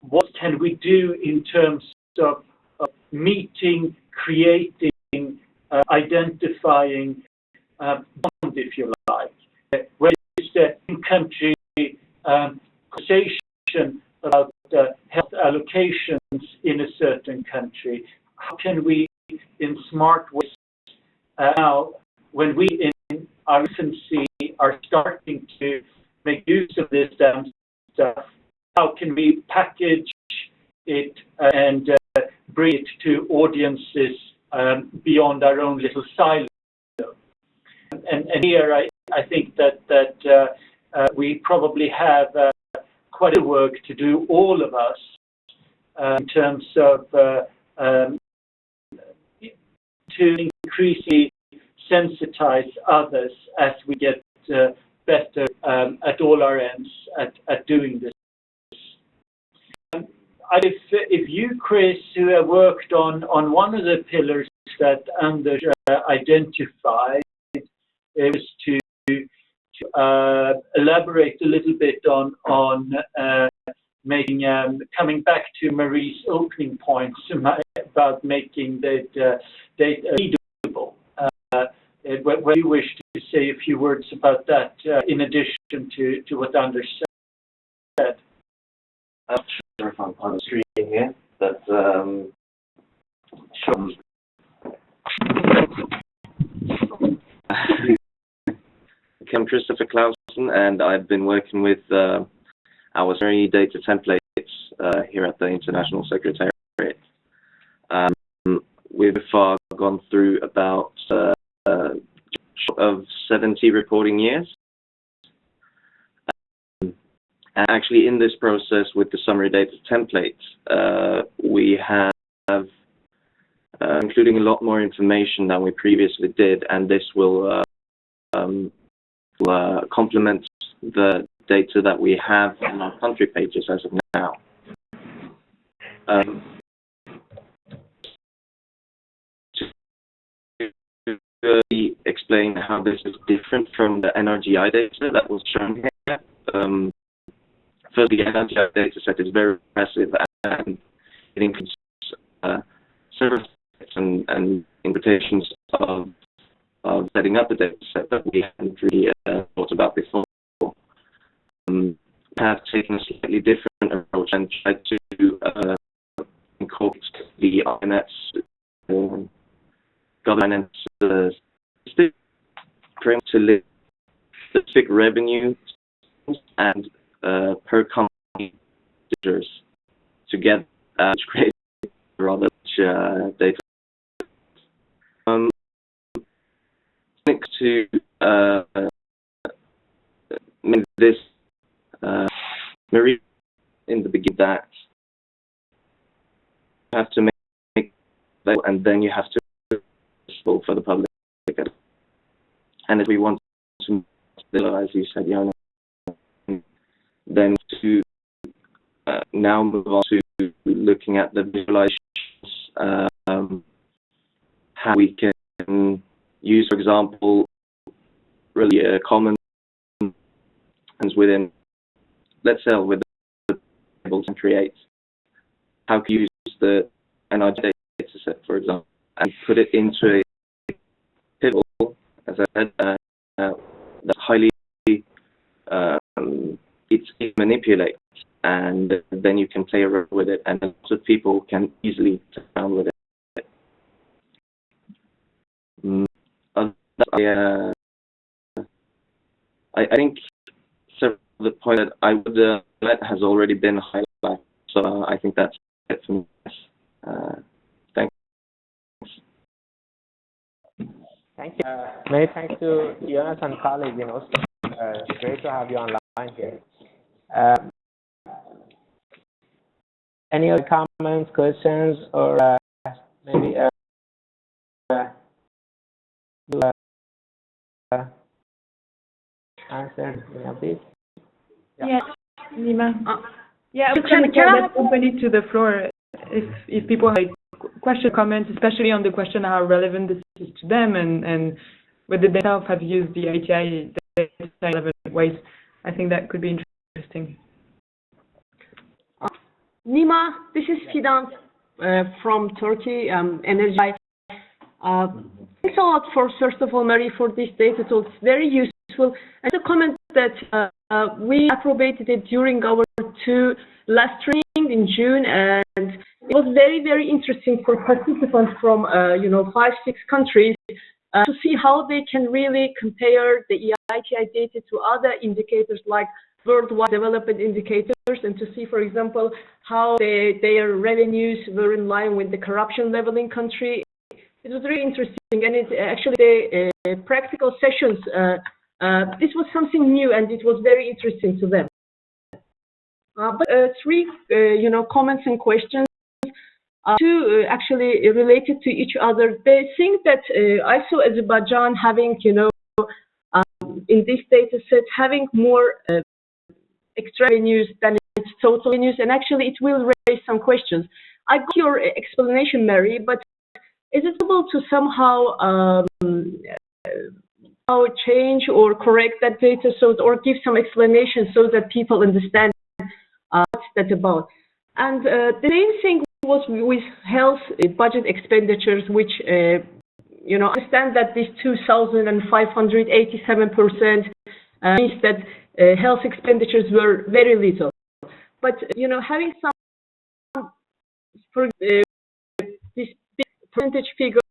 what can we do in terms of meeting, creating, identifying bond, if you like. Where is the in-country conversation about health allocations in a certain country? How can we, in smart ways, now, when we in our infancy are starting to make use of this stuff, how can we package it and bring it to audiences beyond our own little silo? And here I think that we probably have quite a work to do, all of us, in terms of to increasingly sensitize others as we get better at all our ends at doing this. If you, Chris, who have worked on one of the pillars that Anders identified, it was to elaborate a little bit on making, coming back to Marie's opening points about making the data readable. Where you wish to say a few words about that, in addition to what Anders said. I'm not sure if I'm on the screen here, but I'm Christopher Clausen, and I've been working with our summary data templates here at the International Secretariat. We've so far gone through about of 70 reporting years. And actually, in this process with the summary data template, we have including a lot more information than we previously did, and this will complement the data that we have on our country pages as of now. To explain how this is different from the NRGI data that was shown here. First, the NRGI data set is very impressive, and it includes several steps and interpretations of setting up the data set that we hadn't really thought about before. We have taken a slightly different approach and tried to incorporate the INET's governance framework to list specific revenue and per company measures together to create rather rich data. To this, Marie, in the beginning, that you have to make that, and then you have to useful for the public. And if we want to, as you said, Jonas, then to now move on to looking at the visualizations, how we can use, for example, really common within, let's say, with the tables and create, how can you use the NRG data set, for example, and put it into a table, as I said, that's highly it manipulates, and then you can play around with it, and lots of people can easily play around with it. I think several of the point that I would let has already been highlighted, so I think that's it for me. Thanks. Thank you. Many thanks to Jonas and colleagues in Oslo. Great to have you online here. Any other comments, questions, or maybe answer any of these? Yes, Nima. Yeah, can I open it to the floor if people have question, comments, especially on the question how relevant this is to them, and whether they have used the Eiti data in relevant ways. I think that could be interesting. Nima, this is Fidan from Turkey, Energy. Thanks a lot for, first of all, Mary, for this data talk. It's very useful. And a comment that we appropriated it during our last training in June, and it was very, very interesting for participants from 5-6 countries to see how they can really compare the Eiti data to other indicators like worldwide development indicators, and to see, for example, how their revenues were in line with the corruption level in country. It was really interesting, and it actually the practical sessions. This was something new, and it was very interesting to them. But three, comments and questions. Two actually related to each other. They think that I saw Azerbaijan having, in this data set, having more extra revenues than its total revenues, and actually it will raise some questions. I got your explanation, Mary, but is it possible to somehow change or correct that data or give some explanation so that people understand what's that about? And the main thing was with health budget expenditures, which understand that this 2,587% means that health expenditures were very little. But having some this big percentage figure,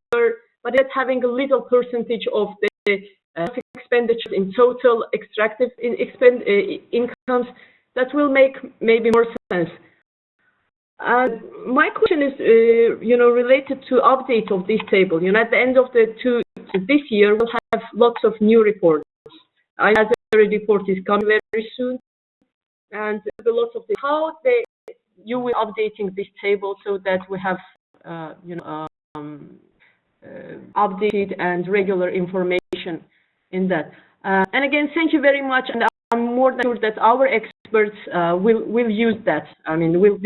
but yet having a little percentage of the health expenditures in total extractive incomes, that will make maybe more sense. My question is, related to update of this table. At the end of this year, we'll have lots of new reports. I know the report is coming very soon, and a lot of how you will updating this table so that we have, updated and regular information in that. And again, thank you very much, and I'm more than sure that our experts will use that. I mean, we'll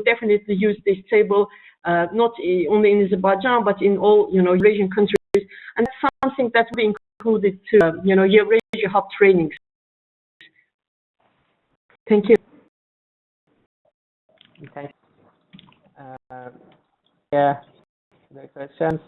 definitely use this table, not only in Azerbaijan but in all Eurasian countries, and that's something that will be included to Eurasia Hub trainings. Thank you. Thank you. Yeah, the questions.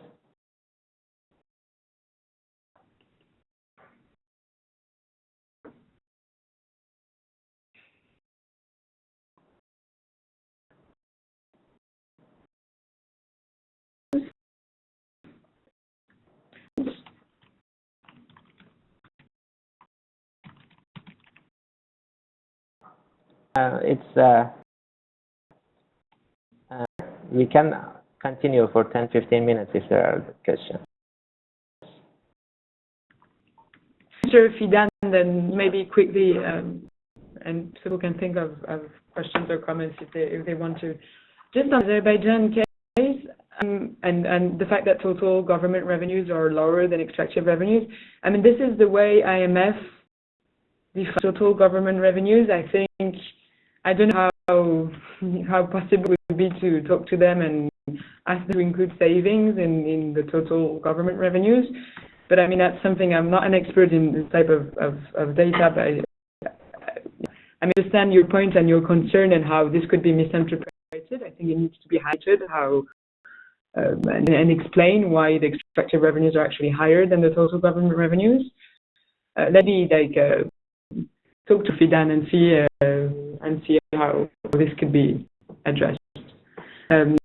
We can continue for 10-15 minutes if there are questions. Sure, Fidan, then maybe quickly, and people can think of questions or comments if they want to. Just on the Azerbaijan case, and the fact that total government revenues are lower than extractive revenues. I mean, this is the way IMF defines total government revenues. I think I don't know how possible it would be to talk to them and ask them to include savings in the total government revenues. But I mean, that's something, I'm not an expert in this type of data, but I understand your point and your concern and how this could be misinterpreted. I think it needs to be highlighted how and explain why the extractive revenues are actually higher than the total government revenues. Let me talk to Fidan and see how this could be addressed. And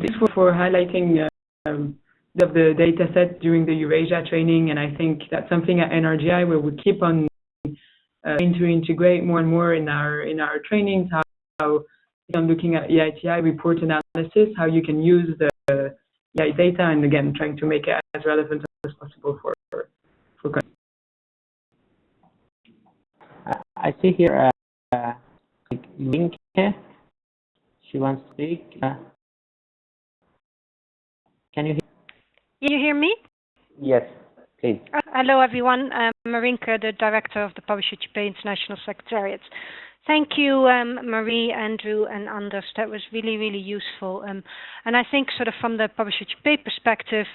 this for highlighting the data set during the Eurasia training, and I think that's something at NRGI where we keep on trying to integrate more and more in our trainings, how looking at EITI report analysis, how you can use the EI data, and again, trying to make it as relevant as possible for I see here Link. She wants to speak. Can you hear? You hear me? Yes, please. Hello, everyone. I'm Marinka, the director of the Publish What You Pay International Secretariat. Thank you, Marie, Andrew, and Anders. That was really, really useful. And I think sort of from the Publish What You Pay perspective,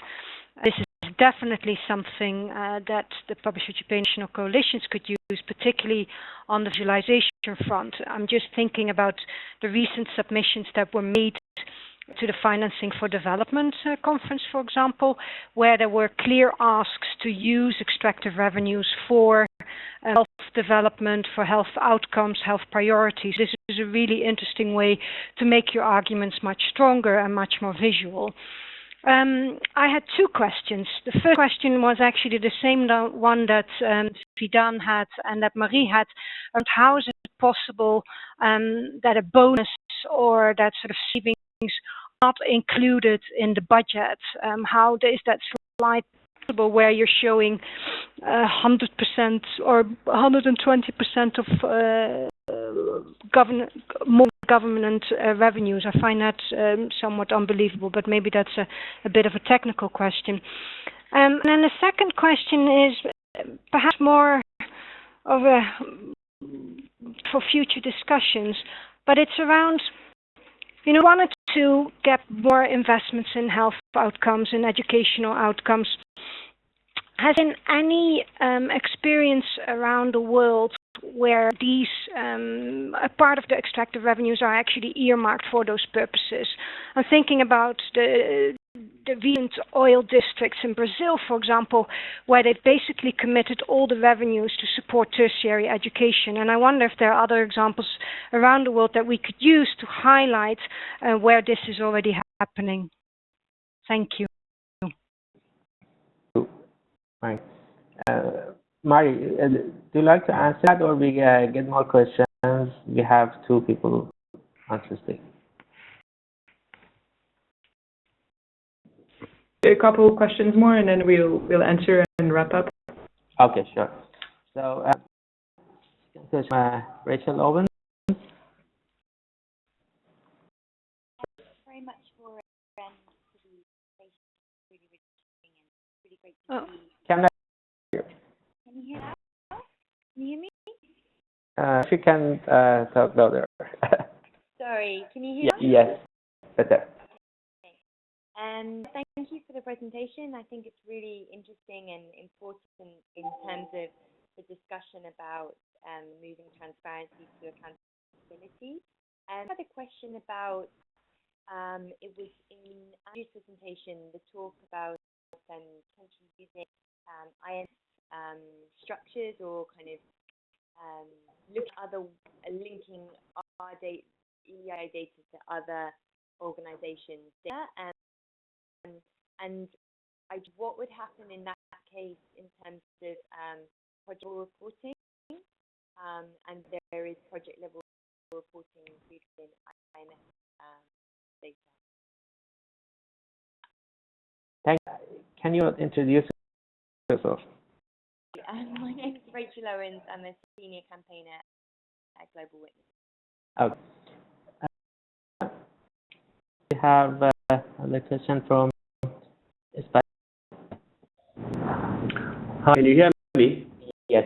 this is definitely something that the Publish What You Pay national coalitions could use, particularly on the visualization front. I'm just thinking about the recent submissions that were made to the Financing for Development conference, for example, where there were clear asks to use extractive revenues for health development, for health outcomes, health priorities. This is a really interesting way to make your arguments much stronger and much more visual. I had two questions. The first question was actually the same one that Fidan had and that Marie had, about how is it possible that a bonus or that sort of savings not included in the budget? How is that slide possible where you're showing 100% or 120% of more government revenues? I find that somewhat unbelievable, but maybe that's a bit of a technical question. And then the second question is perhaps more of a for future discussions, but it's around, wanted to get more investments in health outcomes and educational outcomes. Has been any experience around the world where these, a part of the extractive revenues are actually earmarked for those purposes? I'm thinking about the recent oil districts in Brazil, for example, where they basically committed all the revenues to support tertiary education. And I wonder if there are other examples around the world that we could use to highlight where this is already happening. Thank you. Right. Mari, do you like to answer that, or we get more questions? We have two people who want to speak. A couple of questions more, and then we'll answer and wrap up. Okay, sure. So, Rachel Owen. Very much for the really interesting and really great to see. Can you hear that? Can you hear me? If you can talk louder. Sorry, can you hear me? Yes, better. Thank you for the presentation. I think it's really interesting and important in terms of the discussion about moving transparency to accountability. I had a question about, it was in Andrew's presentation, the talk about potentially using INS structures or kind of look at linking our EI data to other organizations' data, and what would happen in that case in terms of project reporting, and there is project level reporting included in INS data. Can you introduce yourself? My name is Rachel Owens. I'm a senior campaigner at Global Witness. Okay. We have another question from Spain. Hi, can you hear me? Yes.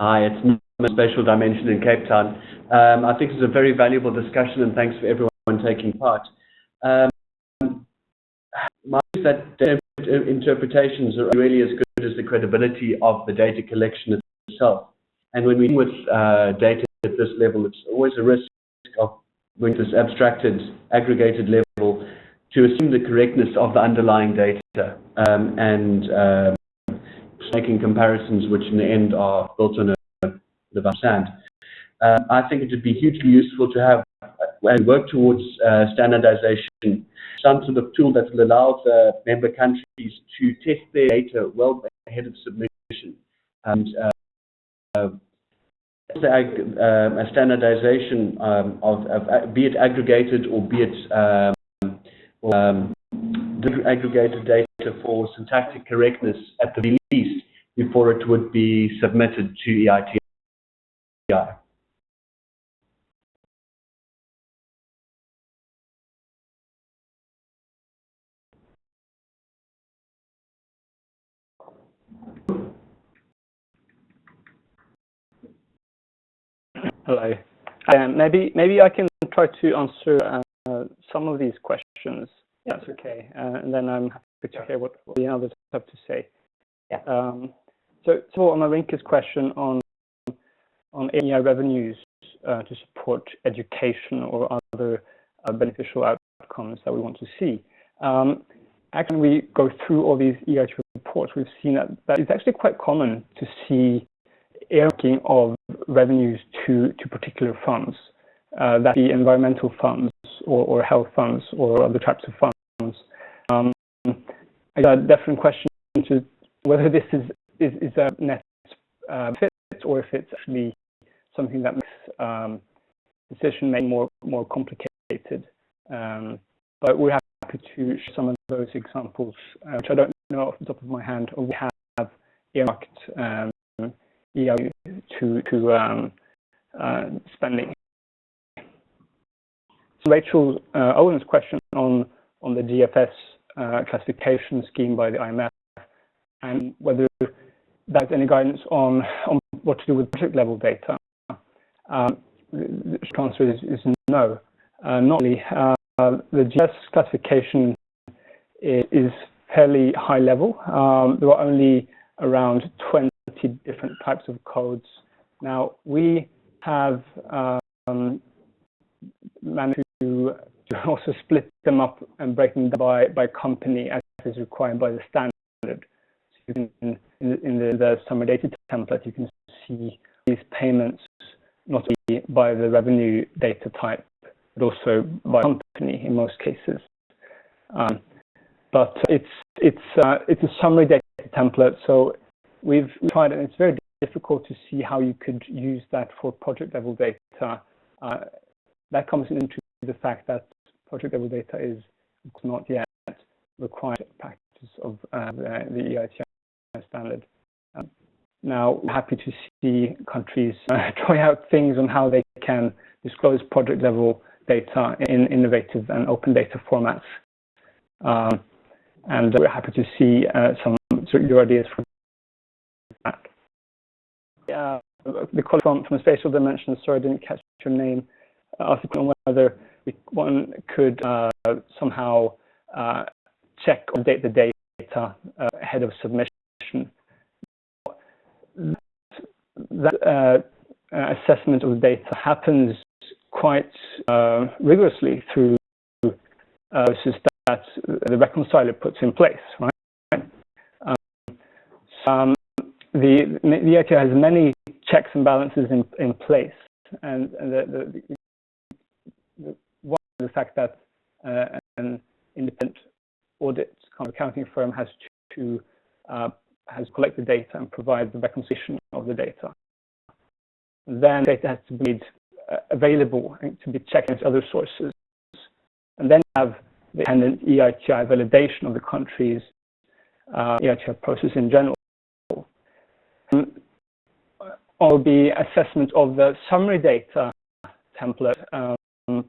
Hi, it's a Spatial Dimension in Cape Town. I think it's a very valuable discussion, and thanks for everyone taking part. My view is that interpretations are really as good as the credibility of the data collection itself. And when we deal with data at this level, it's always a risk of when this abstracted, aggregated level to assume the correctness of the underlying data and making comparisons which in the end are built on a bit of sand. I think it would be hugely useful to have and work towards standardization, some sort of tool that will allow the member countries to test their data well ahead of submission. And a standardization of be it aggregated or be it aggregated data for syntactic correctness at the least before it would be submitted to EITI. Hello. Maybe I can try to answer some of these questions. That's okay. And then I'm happy to hear what the others have to say. Yeah. So on Marinka's question on AI revenues to support education or other beneficial outcomes that we want to see. Actually, when we go through all these EIT reports, we've seen that it's actually quite common to see earmarking of revenues to particular funds, that be environmental funds or health funds or other types of funds. A different question to whether this is a net fit or if it's actually something that makes decision making more complicated. But we're happy to share some of those examples, which I don't know off the top of my hand, or we have earmarked EIU to spending. So Rachel Owen's question on the GFS classification scheme by the IMF and whether there's any guidance on what to do with project level data. The answer is no. Not really. The GFS classification is fairly high level. There are only around 20 different types of codes. Now, we have managed to also split them up and break them down by company as is required by the standard. So you can, in the summary data template, you can see these payments not only by the revenue data type, but also by company in most cases. But it's a summary data template, so we've tried, and it's very difficult to see how you could use that for project level data. That comes into the fact that project level data is not yet required practice of the EITI standard. Now, we're happy to see countries try out things on how they can disclose project level data in innovative and open data formats. And we're happy to see some sort of your ideas for that. The call from Spatial Dimensions, sorry I didn't catch your name, asked on whether one could somehow check or update the data ahead of submission. That assessment of data happens quite rigorously through process that the reconciler puts in place, right? The EITI has many checks and balances in place, and the fact that an independent audit kind of accounting firm has collected data and provide the reconciliation of the data. Then data has to be made available and to be checked against other sources, and then have the independent EITI validation of the country's EITI process in general. Or the assessment of the summary data template. To some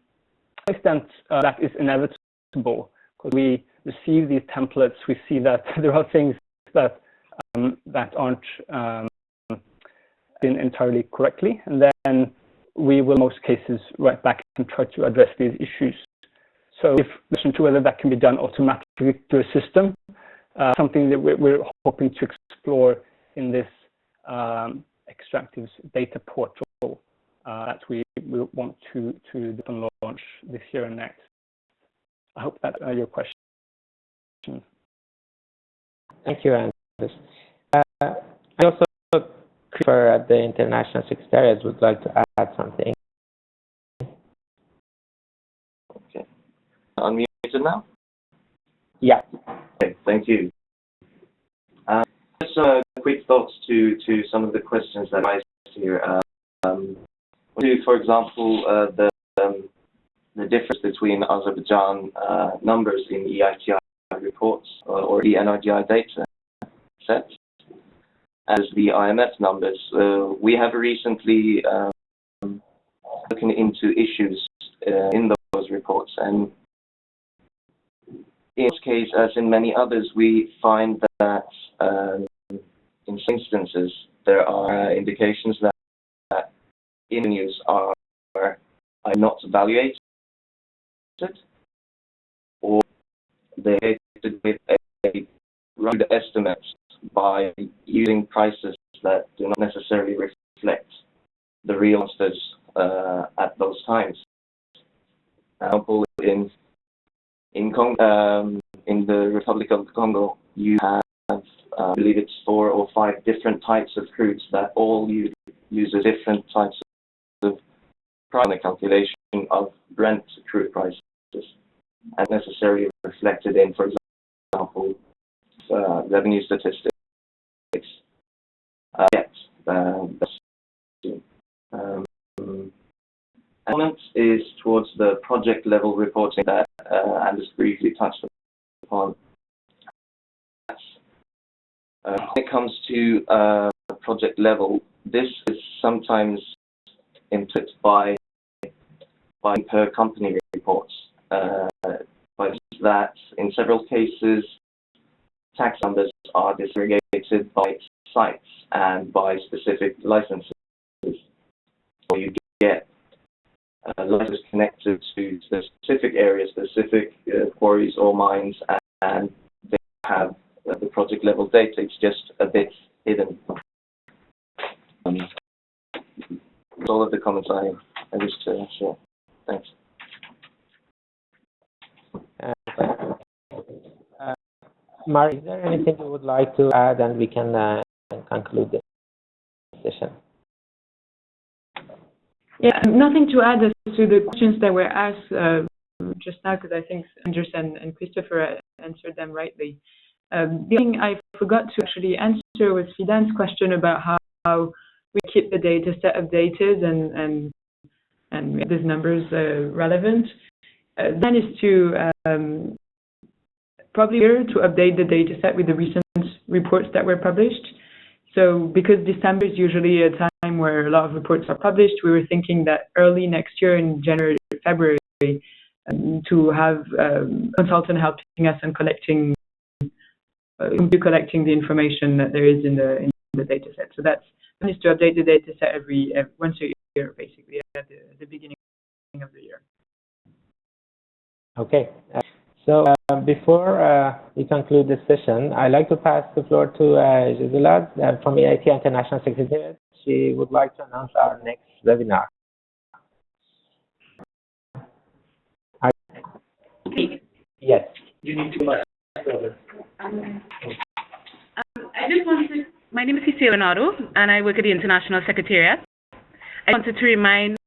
extent, that is inevitable because we receive these templates. We see that there are things that aren't done entirely correctly, and then we will, in most cases, write back and try to address these issues. So, if listen to whether that can be done automatically through a system, something that we're hoping to explore in this Extractives data portal that we want to launch this year and next. I hope that your question. Thank you, Anders. I also, Christopher at the International Secretariat, would like to add something. Okay. Unmuted now? Yeah. Okay, thank you. Just quick thoughts to some of the questions that I raised here. For example, the difference between Azerbaijan numbers in EITI reports or the NRGI data sets as the IMF numbers. We have recently looking into issues in those reports, and in this case, as in many others, we find that in some instances there are indications that revenues are not evaluated, or they're with a rough estimate by using prices that do not necessarily reflect the real costs at those times. For example, in the Republic of Congo, you have, I believe it's 4 or 5 different types of crudes that all use different types of price on the calculation of Brent crude prices, and necessarily reflected in, for example, revenue statistics. Element is towards the project level reporting that Anders briefly touched upon. When it comes to project level, this is sometimes input by per company reports. But that in several cases, tax numbers are disaggregated by sites and by specific licenses. So you get licenses connected to the specific areas, specific quarries or mines, and they have the project level data. It's just a bit hidden. That's all of the comments I wish to share. Thanks. Mari, is there anything you would like to add, and we can conclude this session? Yeah, nothing to add as to the questions that were asked just now, because I think Anders and Christopher answered them rightly. The thing I forgot to actually answer was Fidan's question about how we keep the data set updated and make these numbers relevant. Then is to probably to update the data set with the recent reports that were published. So because December is usually a time where a lot of reports are published, we were thinking that early next year in January, February, to have consultant helping us in collecting the information that there is in the data set. So that's is to update the data set every once a year, basically, at the beginning of the year. Okay. So before we conclude this session, I'd like to pass the floor to Gisela from Eiti International Secretariat. She would like to announce our next webinar. Yes. You need to much further. My name is Cecilia Leonardo, and I work at the International Secretariat. I wanted to remind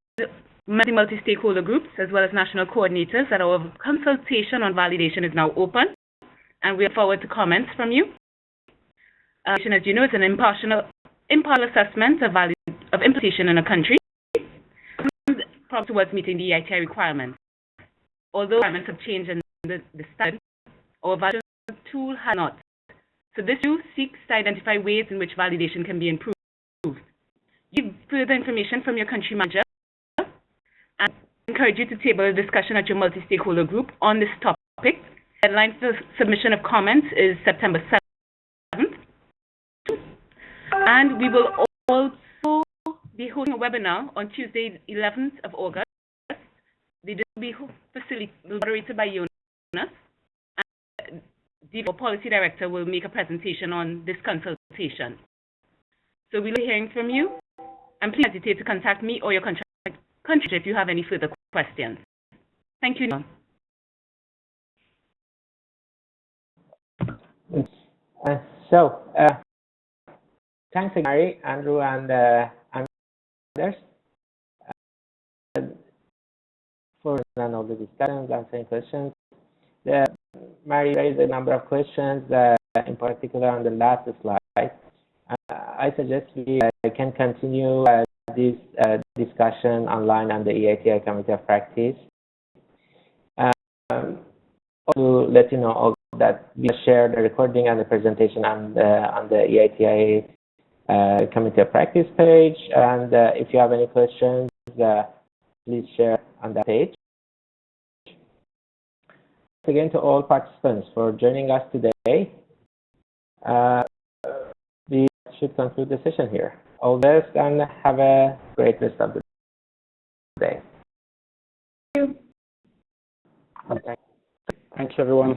multi-stakeholder groups as well as national coordinators that our consultation on validation is now open, and we look forward to comments from you. As you know, it's an impartial assessment of implementation in a country and towards meeting the EITI requirements. Although requirements have changed in the study, our validation tool has not. So this tool seeks to identify ways in which validation can be improved. Give further information from your country manager, and encourage you to table a discussion at your multi-stakeholder group on this topic. The deadline for submission of comments is September 7th. And we will also be holding a webinar on Tuesday, 11th of August. This will be moderated by Jonas. And the policy director will make a presentation on this consultation. So we'll be hearing from you. And please don't hesitate to contact me or your country if you have any further questions. Thank you. Thanks again, Mary, Andrew, and others for all the discussions, answering questions. Mary raised a number of questions, in particular on the last slide. I suggest we can continue this discussion online on the EITI Committee of Practice. To let you know that we share the recording and the presentation on the EITI Committee of Practice page, and if you have any questions, please share on that page. Thanks again to all participants for joining us today. We should conclude the session here. All the best and have a great rest of the day. Thank you. Thank you, everyone.